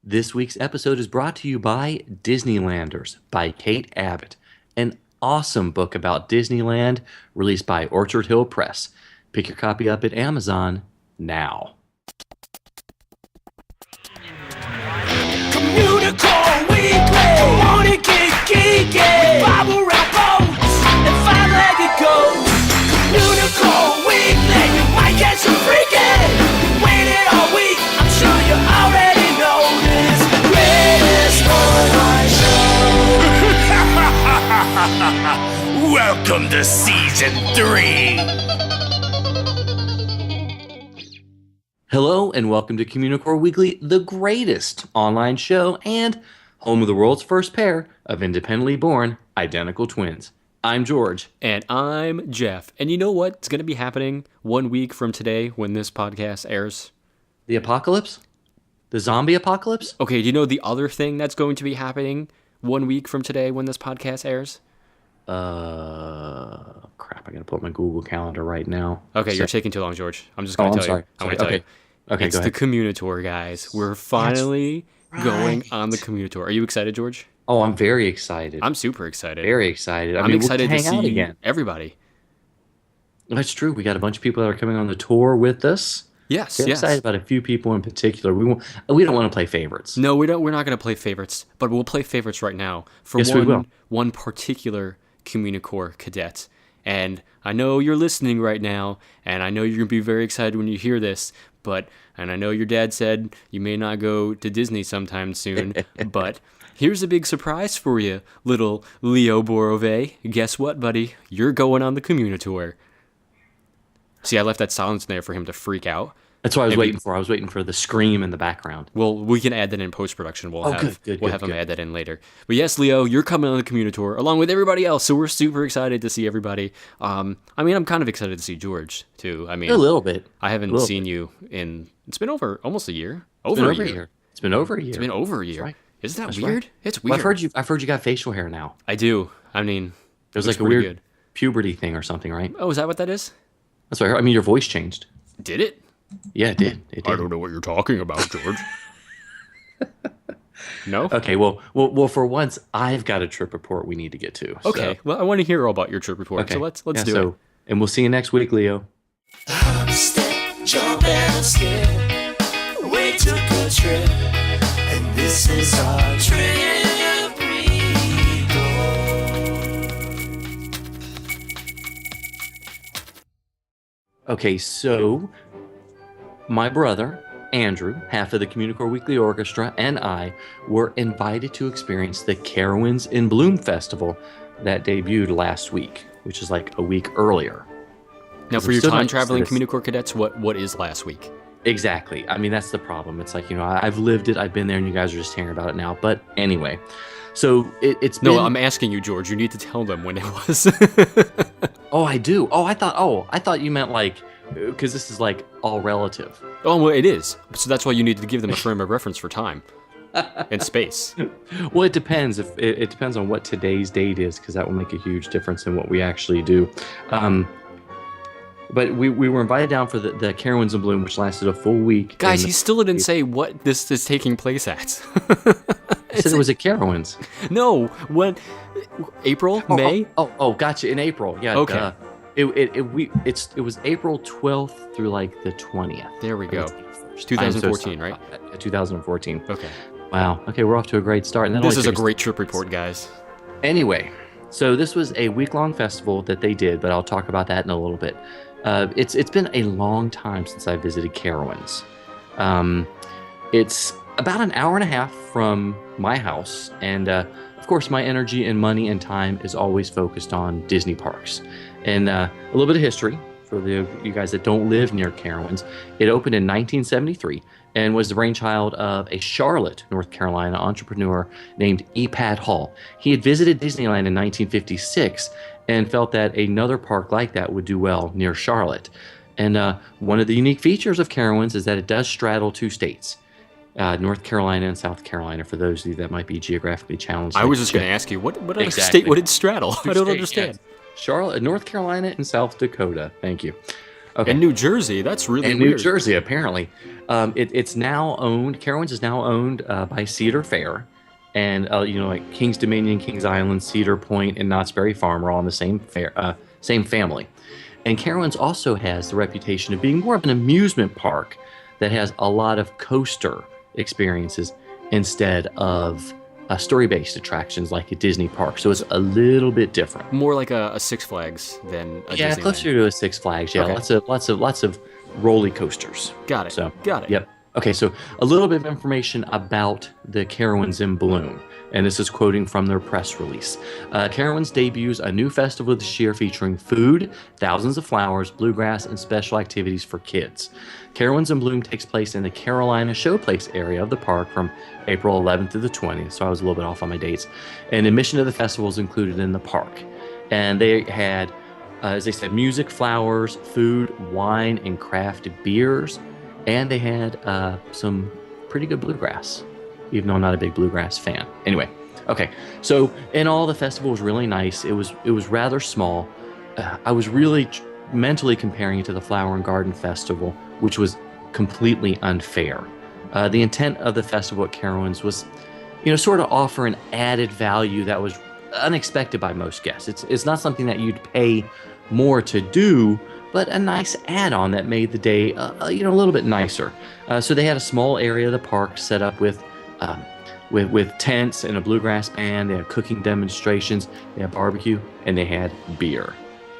This week's episode is brought to you by Disneylanders by Kate Abbott, an awesome book about Disneyland released by Orchard Hill Press. Pick your copy up at Amazon now. Communicore Weekly. Wanna get geeky? Bob around boats and five-legged goats. Communicore Weekly. You might get some freaking. Waited all week. I'm sure you already know this. Greatest online show. Welcome to season 3. Hello and welcome to Communicore Weekly, the greatest online show and home of the world's first pair of independently born identical twins. I'm George. And I'm Jeff. And you know what's going to be happening 1 week from today when this podcast airs? The apocalypse? The zombie apocalypse? Okay, do you know the other thing that's going to be happening 1 week from today when this podcast airs? Crap, I gotta pull up my Google Calendar right now. Okay, you're taking too long, George. I'm just going to tell you. I'm going to tell you. Okay, it's go the ahead. Communicore, guys. We're finally going on the Communicore. Are you excited, George? Oh, I'm very excited. I'm super excited. Very excited. I'm mean, excited we'll to hang out see again. everybody. That's true. We got a bunch of people that are coming on the tour with us. Yes, Very excited about a few people in particular. We don't want to play favorites. No, we don't. We're not going to play favorites, but we'll play favorites right now for Yes, we will. one particular Communicore cadet. And I know you're listening right now, and I know you're going to be very excited when you hear this, and I know your dad said you may not go to Disney sometime soon, but here's a big surprise for you, little Leo Borove. Guess what, buddy? You're going on the Communicore. See, I left that silence in there for him to freak out. That's what I was waiting for. I was waiting for the scream in the background. Well, we can add that in post-production. We'll have him good. add that in later. But yes, Leo, you're coming on the Communicore along with everybody else, so we're super excited to see everybody. I'm kind of excited to see George, too. A little bit. I haven't seen you in... It's been over almost a year. Over a year. It's been over a year. It's been over a year. Right. Isn't that That's weird? right. It's weird. Well, I've heard you got facial hair now. I do. I mean, There's it's like a pretty weird good. puberty thing or something, right? Oh, is that what that is? That's what I heard. I mean, your voice changed. Did it? Yeah, it did. It did. I don't know what you're talking about, George. No? Okay, well, for once, I've got a trip report we need to get to. Okay, well, I want to hear all about your trip report, so let's do it. And we'll see you next week, Leo. Step, jump, and skip. We took a trip, and this is our trip Okay, so my brother, Andrew, half of the Communicore Weekly Orchestra, and I were invited to experience the Carowinds in Bloom Festival that debuted last week, which is like a week earlier. Now, for your time-traveling Communicore cadets, what is last week? Exactly. I mean, that's the problem. It's like, I've lived it, I've been there, and you guys are just hearing about it now. But anyway, so it's been... No, I'm asking you, George. You need to tell them when it was. Oh, I do. I thought you meant like, because this is like all relative. Oh, well, it is. So that's why you need to give them a frame of reference for time and space. Well, it depends. It depends on what today's date is, because that will make a huge difference in what we actually do. But we were invited down for the Carowinds in Bloom, which lasted a full week. Guys, he still didn't say what this is taking place at. I said it was at Carowinds. No, when April, May? Oh, gotcha. In April, yeah. Okay. It was April 12th through like the 20th. There we go. 2014, right? 2014. Okay. Wow. Okay, we're off to a great start. And This is a great trip report, guys. Anyway, so this was a week-long festival that they did, but I'll talk about that in a little bit. It's been a long time since I visited Carowinds. It's about an hour and a half from my house, and of course my energy and money and time is always focused on Disney parks. And a little bit of history for you guys that don't live near Carowinds. It opened in 1973 and was the brainchild of a Charlotte, North Carolina entrepreneur named E. Pat Hall. He had visited Disneyland in 1956 and felt that another park like that would do well near Charlotte. And one of the unique features of Carowinds is that it does straddle two states, North Carolina and South Carolina, for those of you that might be geographically challenged. I was just going to ask you, what other state would it straddle? I don't understand. Charlotte, North Carolina, and South Dakota. Thank you. Okay. In New Jersey, that's really In weird. New Jersey, apparently. It's now owned, Carowinds is now owned by Cedar Fair. And, like Kings Dominion, Kings Island, Cedar Point, and Knott's Berry Farm are all in the same family. And Carowinds also has the reputation of being more of an amusement park that has a lot of coaster experiences instead of story-based attractions like a Disney park. So it's a little bit different. More like a Six Flags than a Yeah, Disneyland. closer to a Six Flags. Yeah, Okay. lots of roller coasters. Got it. So Got it. Yep. Okay, so a little bit of information about the Carowinds in Bloom, and this is quoting from their press release. Carowinds debuts a new festival this year featuring food, thousands of flowers, bluegrass, and special activities for kids. Carowinds in Bloom takes place in the Carolina Showplace area of the park from April 11th to the 20th, so I was a little bit off on my dates. And admission to the festival is included in the park. And they had, as they said, music, flowers, food, wine, and crafted beers. And they had some pretty good bluegrass, even though I'm not a big bluegrass fan. Anyway, okay. So in all, the festival was really nice. It was rather small. I was really mentally comparing it to the Flower and Garden Festival, which was completely unfair. The intent of the festival at Carowinds was, sort of offer an added value that was unexpected by most guests. It's not something that you'd pay more to do, but a nice add-on that made the day, a little bit nicer. So they had a small area of the park set up with tents and a bluegrass band. They had cooking demonstrations. They had barbecue, and they had beer.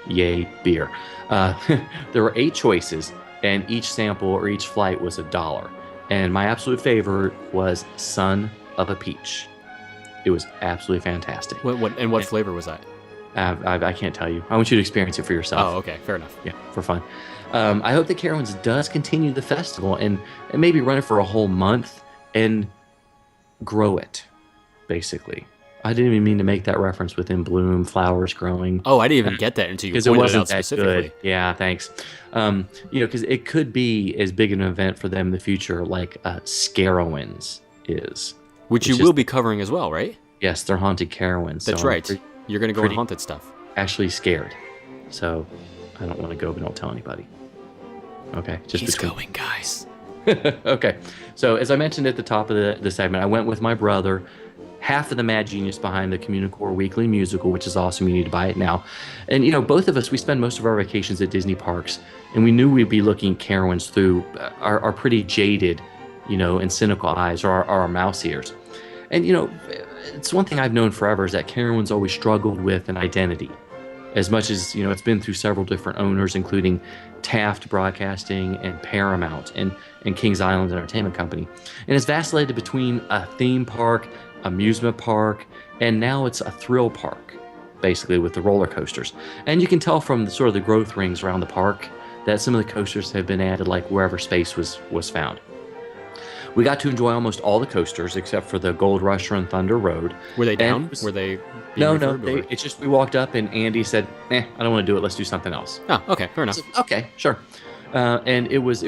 Yay, beer! There were 8 choices, and each sample or each flight was $1. And my absolute favorite was Son of a Peach. It was absolutely fantastic. What flavor was that? I can't tell you. I want you to experience it for yourself. Oh, okay, fair enough. Yeah, for fun. I hope that Carowinds does continue the festival and maybe run it for a whole month and grow it, basically. I didn't even mean to make that reference within bloom, flowers growing. Oh, I didn't even get that until you Because it pointed it wasn't out that specifically. good. Yeah, thanks. Because it could be as big an event for them in the future like Carowinds is. Which you will be covering as well, right? Yes, they're haunted Carowinds. That's so right. You're going to go on haunted stuff. Actually scared. So I don't want to go, but don't tell anybody. Okay. He's going, guys. Okay. So as I mentioned at the top of the segment, I went with my brother, half of the mad genius behind the Communicore Weekly musical, which is awesome. You need to buy it now. And, both of us, we spend most of our vacations at Disney parks, and we knew we'd be looking Carowinds through our pretty jaded, and cynical eyes, or our mouse ears. And, it's one thing I've known forever is that Carowinds always struggled with an identity. As much as, it's been through several different owners, including Taft Broadcasting and Paramount and Kings Island Entertainment Company. And it's vacillated between a theme park, amusement park, and now it's a thrill park, basically, with the roller coasters. And you can tell from the growth rings around the park that some of the coasters have been added like wherever space was found. We got to enjoy almost all the coasters except for the Gold Rusher and Thunder Road. Were they down? Were they No. It's just we walked up and Andy said, I don't want to do it. Let's do something else. Oh, okay, fair enough. Said, okay, sure. And it was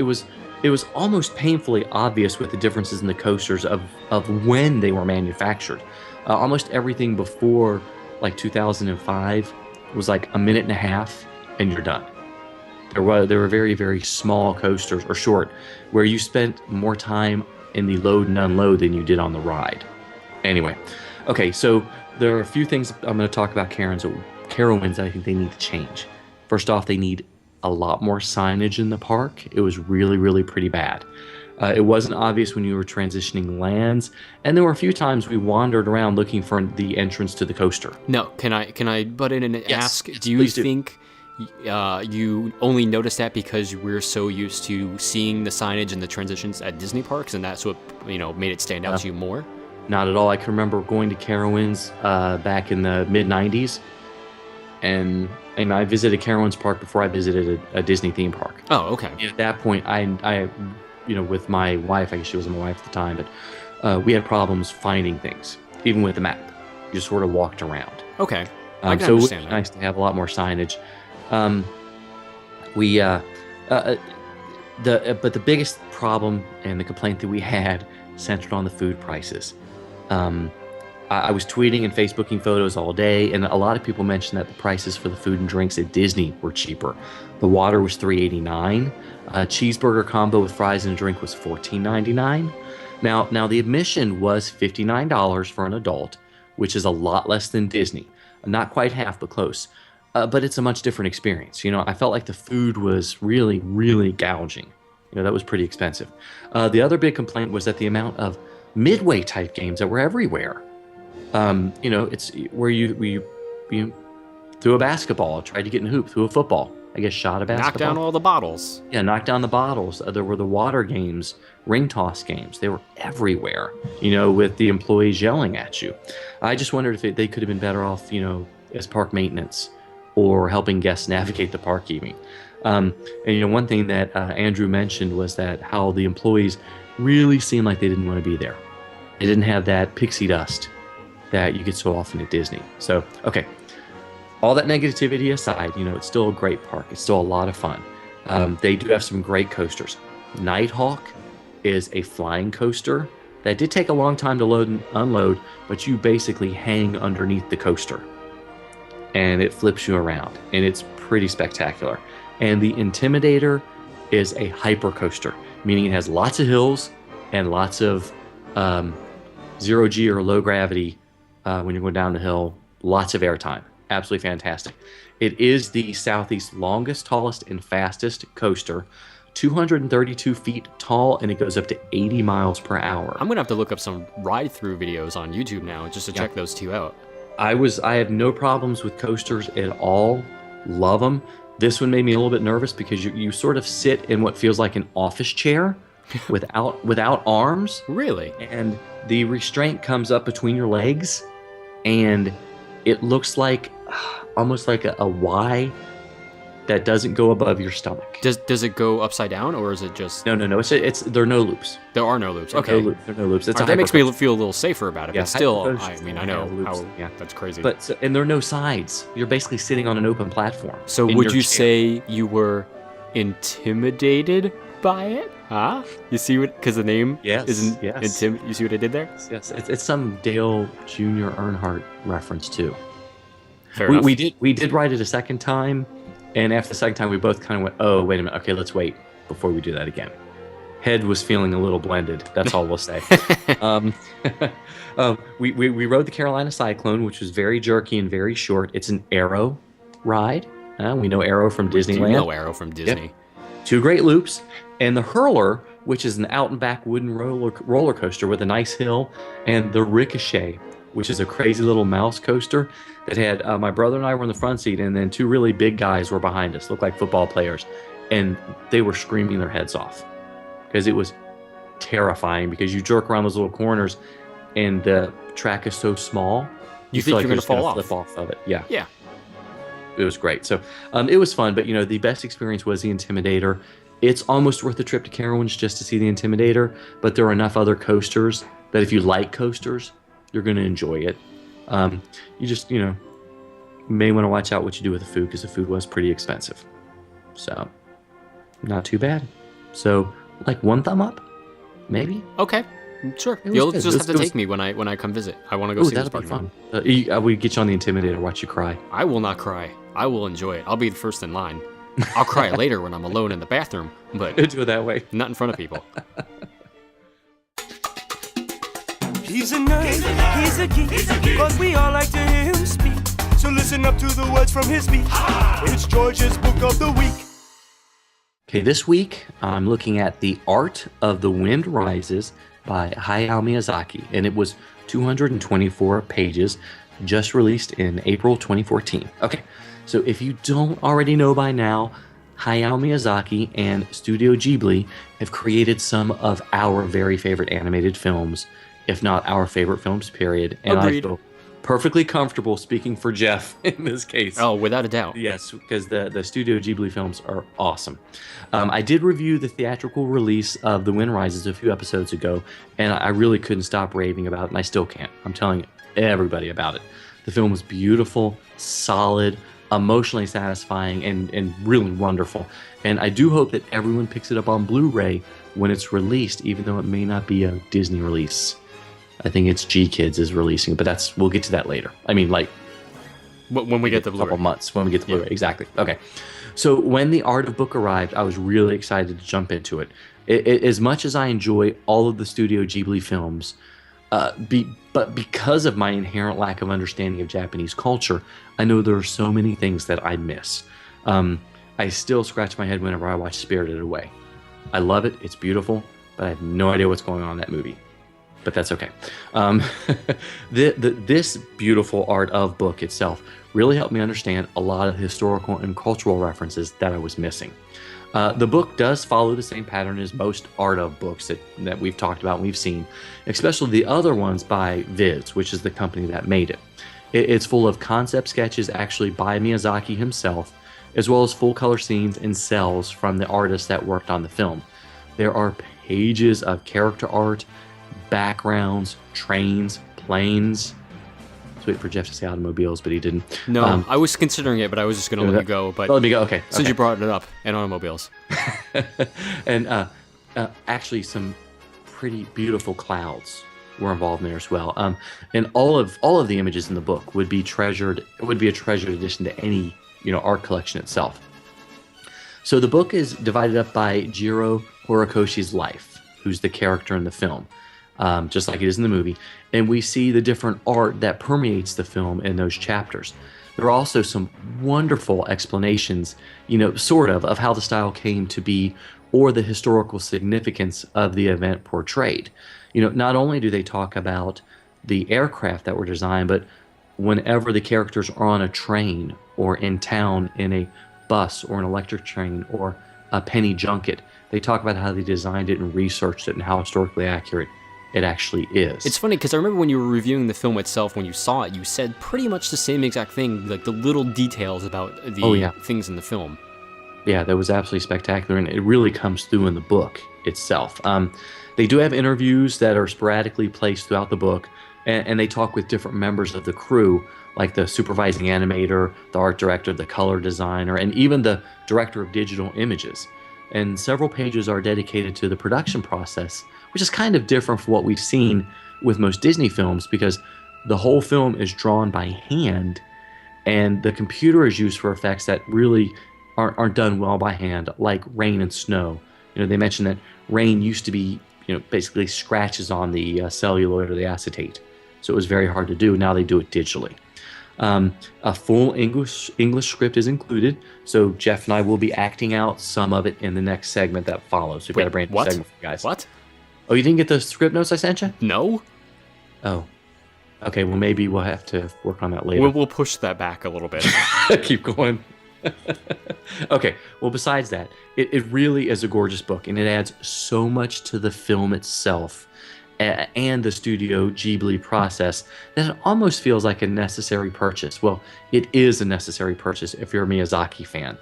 almost painfully obvious with the differences in the coasters of when they were manufactured. Almost everything before like 2005 was like a minute and a half and you're done. There were very, very small coasters, or short, where you spent more time in the load and unload than you did on the ride. Anyway, okay, so there are a few things I'm going to talk about Carowinds that I think they need to change. First off, they need a lot more signage in the park. It was really, really pretty bad. It wasn't obvious when you were transitioning lands, and there were a few times we wandered around looking for the entrance to the coaster. No, can I butt in and ask? Yes, do you please do. think you only noticed that because we're so used to seeing the signage and the transitions at Disney parks, and that's what made it stand out to you more? Not at all. I can remember going to Carowinds back in the mid '90s, and I visited Carowinds Park before I visited a Disney theme park. Oh, okay. At that point, I with my wife, I guess she wasn't my wife at the time, but we had problems finding things, even with the map. You just sort of walked around. Okay, I can so it would understand be that. nice to have a lot more signage. But the biggest problem and the complaint that we had centered on the food prices. I was tweeting and Facebooking photos all day, and a lot of people mentioned that the prices for the food and drinks at Disney were cheaper. The water was $3.89. A cheeseburger combo with fries and a drink was $14.99. Now the admission was $59 for an adult, which is a lot less than Disney. Not quite half, but close. But it's a much different experience. I felt like the food was really, really gouging. That was pretty expensive. The other big complaint was that the amount of midway type games that were everywhere. It's where you threw a basketball, tried to get in a hoop, threw a football, I guess shot a basketball. Knock down all the bottles. Yeah, knock down the bottles. There were the water games, ring toss games. They were everywhere, with the employees yelling at you. I just wondered if they could have been better off, as park maintenance or helping guests navigate the park even. And one thing that Andrew mentioned was that how the employees really seemed like they didn't want to be there. They didn't have that pixie dust that you get so often at Disney. So, okay, all that negativity aside, it's still a great park. It's still a lot of fun. They do have some great coasters. Nighthawk is a flying coaster that did take a long time to load and unload, but you basically hang underneath the coaster and it flips you around, and it's pretty spectacular. And the Intimidator is a hyper coaster, meaning it has lots of hills and lots of zero G or low gravity when you're going down the hill, lots of airtime. Absolutely fantastic. It is the Southeast's longest, tallest, and fastest coaster, 232 feet tall, and it goes up to 80 miles per hour. I'm going to have to look up some ride-through videos on YouTube now just to check those two out. I have no problems with coasters at all. Love them. This one made me a little bit nervous because you sort of sit in what feels like an office chair without arms. Really? And the restraint comes up between your legs, and it looks like almost like a Y that doesn't go above your stomach. Does it go upside down, or is it just... No. There are no loops. There are no loops. Okay. There are no loops. That makes me feel a little safer about it, Yeah, but still, hypercoasters I know have loops. how... Yeah. That's crazy. And there are no sides. You're basically sitting on an open platform. So in would your you chair. say you were intimidated by it? Huh? You see what... Because the name isn't... Yes. You see what I did there? Yes, it's some Dale Jr. Earnhardt reference too. Fair enough. We did write it a second time, and after the second time we both kind of went, oh, wait a minute, okay, let's wait before we do that again. Head was feeling a little blended. That's all we'll say. We rode the Carolina Cyclone, which was very jerky and very short. It's an Arrow ride. We know Arrow from Disneyland. We know Arrow from Disney. Yep. 2 great loops, and the Hurler, which is an out and back wooden roller coaster with a nice hill, and the Ricochet, which is a crazy little mouse coaster that had my brother and I were in the front seat, and then 2 really big guys were behind us, looked like football players, and they were screaming their heads off because it was terrifying, because you jerk around those little corners and the track is so small. You feel think you're going to fall off. Flip off of it. Yeah. Yeah. It was great. So it was fun, but the best experience was the Intimidator. It's almost worth the trip to Carowinds just to see the Intimidator, but there are enough other coasters that if you like coasters, you're going to enjoy it. You just, may want to watch out what you do with the food, because the food was pretty expensive. So, not too bad. So, like 1 thumb up, maybe. Okay, sure. It was You'll good. just have to take me when I come visit. I want to go see this that'll be park. fun. We get you on the Intimidator, watch you cry. I will not cry. I will enjoy it. I'll be the first in line. I'll cry later when I'm alone in the bathroom, but Do it that way. not in front of people. He's a nerd, he's a geek, cause we all like to hear him speak. So listen up to the words from his speech. It's George's Book of the Week. Okay, this week I'm looking at The Art of the Wind Rises by Hayao Miyazaki, and it was 224 pages, just released in April 2014. Okay, so if you don't already know by now, Hayao Miyazaki and Studio Ghibli have created some of our very favorite animated films, if not our favorite films, period. And Agreed. I feel perfectly comfortable speaking for Jeff in this case. Oh, without a doubt. Yes, because the Studio Ghibli films are awesome. I did review the theatrical release of The Wind Rises a few episodes ago, and I really couldn't stop raving about it, and I still can't. I'm telling everybody about it. The film was beautiful, solid, emotionally satisfying, and really wonderful. And I do hope that everyone picks it up on Blu-ray when it's released, even though it may not be a Disney release. I think it's G Kids is releasing, but we'll get to that later. I mean, like When we get the Blu-ray. Couple months when we get the Blu-ray. Exactly. Okay. So when the Art of Book arrived, I was really excited to jump into it. As much as I enjoy all of the Studio Ghibli films, but because of my inherent lack of understanding of Japanese culture, I know there are so many things that I miss. I still scratch my head whenever I watch Spirited Away. I love it. It's beautiful, but I have no idea what's going on in that movie. But that's okay. This beautiful art of book itself really helped me understand a lot of historical and cultural references that I was missing. The book does follow the same pattern as most art of books that we've talked about and we've seen, especially the other ones by Viz, which is the company that made it. It's full of concept sketches actually by Miyazaki himself, as well as full-color scenes and cells from the artists that worked on the film. There are pages of character art, backgrounds, trains, planes. Wait for Jeff to say automobiles, but he didn't. No, I was considering it, but I was just going to let you go. But let me go. Okay. Since you brought it up, and automobiles, and actually some pretty beautiful clouds were involved in there as well. And all of the images in the book would be treasured. It would be a treasured addition to any art collection itself. So the book is divided up by Jiro Horikoshi's life, who's the character in the film. Just like it is in the movie, and we see the different art that permeates the film in those chapters. There are also some wonderful explanations, sort of how the style came to be or the historical significance of the event portrayed. Not only do they talk about the aircraft that were designed, but whenever the characters are on a train or in town in a bus or an electric train or a penny junket, they talk about how they designed it and researched it and how historically accurate it actually is. It's funny because I remember when you were reviewing the film itself, when you saw it, you said pretty much the same exact thing, like the little details about the things in the film. Yeah, that was absolutely spectacular, and it really comes through in the book itself. They do have interviews that are sporadically placed throughout the book, and they talk with different members of the crew, like the supervising animator, the art director, the color designer, and even the director of digital images. And several pages are dedicated to the production process, which is kind of different from what we've seen with most Disney films, because the whole film is drawn by hand, and the computer is used for effects that really aren't done well by hand, like rain and snow. They mentioned that rain used to be, basically scratches on the celluloid or the acetate, so it was very hard to do. Now they do it digitally. A full English script is included, so Jeff and I will be acting out some of it in the next segment that follows. We've got a brand new segment for you guys. What? Oh, you didn't get the script notes I sent you? No. Oh. Okay, well, maybe we'll have to work on that later. We'll push that back a little bit. Keep going. Okay, well, besides that, it really is a gorgeous book, and it adds so much to the film itself and the Studio Ghibli process that it almost feels like a necessary purchase. Well, it is a necessary purchase if you're a Miyazaki fan.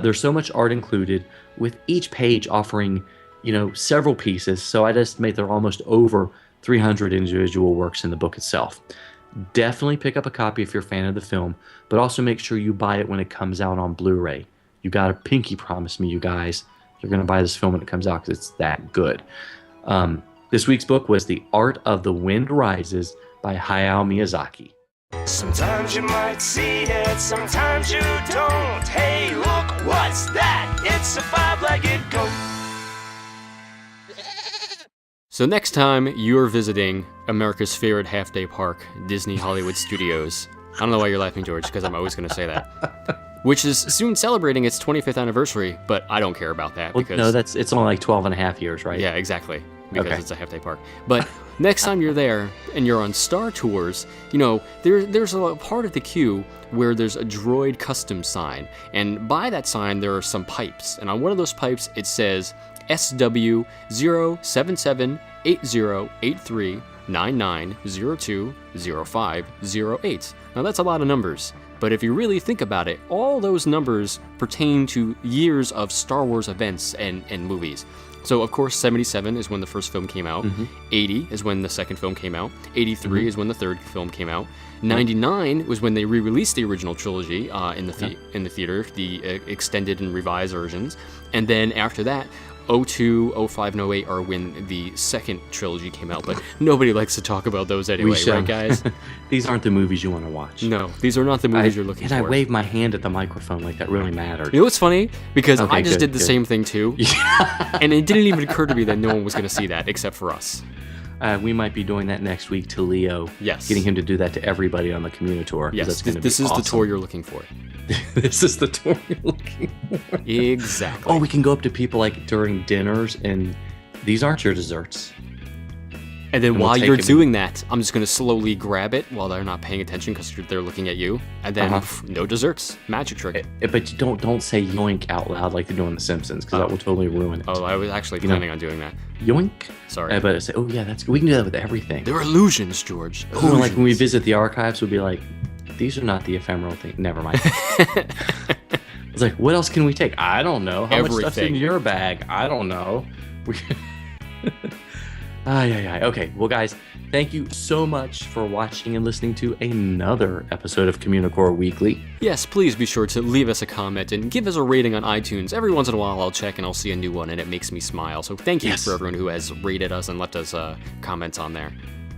There's so much art included, with each page offering several pieces, so I'd estimate there are almost over 300 individual works in the book itself. Definitely pick up a copy if you're a fan of the film, but also make sure you buy it when it comes out on Blu-ray. You got to pinky promise me, you guys, you're going to buy this film when it comes out, because it's that good. This week's book was The Art of the Wind Rises by Hayao Miyazaki. Sometimes you might see it, sometimes you don't. Hey, look, what's that? It's a five-legged goat. So next time you're visiting America's favorite half-day park, Disney Hollywood Studios. I don't know why you're laughing, George, because I'm always going to say that. Which is soon celebrating its 25th anniversary, but I don't care about that. Well, because no, it's only like 12 and a half years, right? Yeah, exactly. Because it's a half-day park. But next time you're there and you're on Star Tours, there's a part of the queue where there's a droid custom sign. And by that sign, there are some pipes. And on one of those pipes, it says SW077808399020508. Now that's a lot of numbers, but if you really think about it, all those numbers pertain to years of Star Wars events and movies. So of course 77 is when the first film came out, 80 is when the second film came out, 83 is when the third film came out, 99 was when they re-released the original trilogy in the theater, the extended and revised versions, and then after that, 02, 05, and 08 are when the second trilogy came out, but nobody likes to talk about those anyway, right, guys? These aren't the movies you want to watch. No, these are not the movies you're looking for. And I waved my hand at the microphone like that really mattered. You know what's funny? Because Okay, I just good, did the good. same thing too, and it didn't even occur to me that no one was going to see that except for us. We might be doing that next week to Leo. Yes. Getting him to do that to everybody on the Communitour. Yes, That's gonna this be is awesome. the tour you're looking for. This is the tour you're looking for. Exactly. Oh, we can go up to people like during dinners and these aren't your desserts. And then we'll while take you're him- doing that, I'm just going to slowly grab it while they're not paying attention because they're looking at you. And then no desserts. Magic trick. But you don't say yoink out loud like they do on The Simpsons because that will totally ruin it. Oh, I was actually planning on doing that. Yoink. Sorry. But I say, oh yeah, we can do that with everything. They're illusions, George. Or like when we Illusions. visit the archives, we'll be like, these are not the ephemeral thing. Never mind. It's like, what else can we take? I don't know. How much stuff's in Everything. your bag? I don't know. Okay. Well, guys, thank you so much for watching and listening to another episode of Communicore Weekly. Yes, please be sure to leave us a comment and give us a rating on iTunes. Every once in a while I'll check and I'll see a new one and it makes me smile. So thank you Yes. for everyone who has rated us and left us comments on there.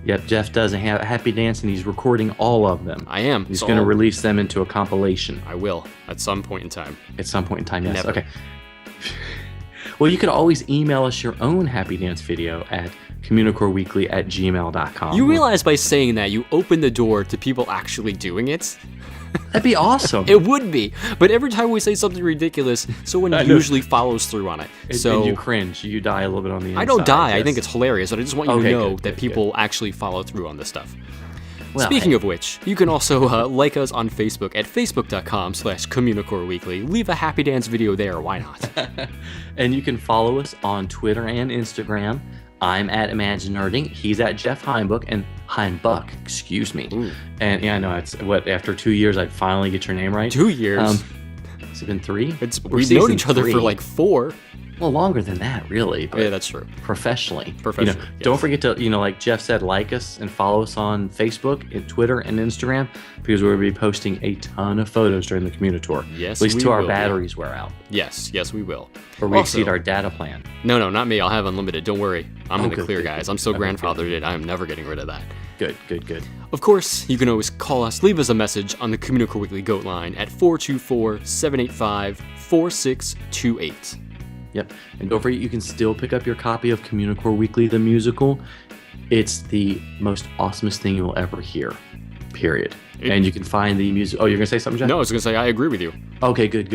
Yep, Jeff does a happy dance and he's recording all of them. I am. He's So going to release them into a compilation I will at some point in time. at some point in time. Yes. Never. Okay. Well, you could always email us your own happy dance video at communicoreweekly@gmail.com. You realize by saying that you open the door to people actually doing it? That'd be awesome. It would be. But every time we say something ridiculous, someone I know. usually follows through on it. And you cringe. You die a little bit on the inside. I don't die. I yes. think it's hilarious, but I just want you Okay, to know good, that good, people actually follow through on this stuff. Well, Speaking hey. of which, you can also like us on Facebook at facebook.com/Communicore Weekly. Leave a happy dance video there. Why not? And you can follow us on Twitter and Instagram. I'm at Imagine Nerding. He's at Jeff Heimbuck and Heimbuck, excuse me. Ooh. And yeah, I know it's after 2 years I'd finally get your name right. 2 years. Has it been 3? We've We're known season each other 3. for like 4. Well, longer than that, really. But Yeah, that's true. professionally. Professionally, Don't yes. forget to, like Jeff said, like us and follow us on Facebook, and Twitter, and Instagram because we'll be posting a ton of photos during the Communitour. Yes, At least we till our will be. batteries wear out Yes, we will. or we Also- exceed our data plan. No, not me. I'll have unlimited. Don't worry. I'm in the good, clear, good, guys. good. I'm so Okay, good. grandfathered in. I am never getting rid of that. Good. Of course, you can always call us, leave us a message on the Communicore Weekly Goat line at 424-785-4628. Yep. And don't forget, you can still pick up your copy of Communicore Weekly, the musical. It's the most awesomest thing you will ever hear, period. And you can find the music. Oh, you're going to say something, Jeff? No, I was going to say, I agree with you. Okay, good.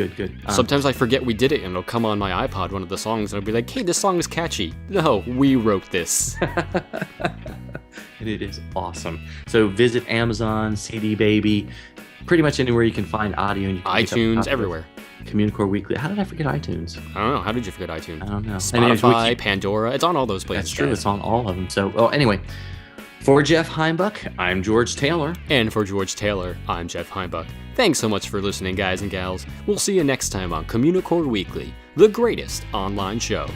Sometimes I forget we did it, and it'll come on my iPod, one of the songs, and I'll be like, hey, this song is catchy. No, we wrote this. And it is awesome. So visit Amazon, CD Baby, pretty much anywhere you can find audio. And you can pick up a iTunes, copy of everywhere. Communicore Weekly. How did I forget iTunes? I don't know. How did you forget iTunes? I don't know. Spotify, Pandora. It's on all those places. That's true. guys. It's on all of them. So, well, anyway, for Jeff Heimbuck, I'm George Taylor. And for George Taylor, I'm Jeff Heimbuck. Thanks so much for listening, guys and gals. We'll see you next time on Communicore Weekly, the greatest online show.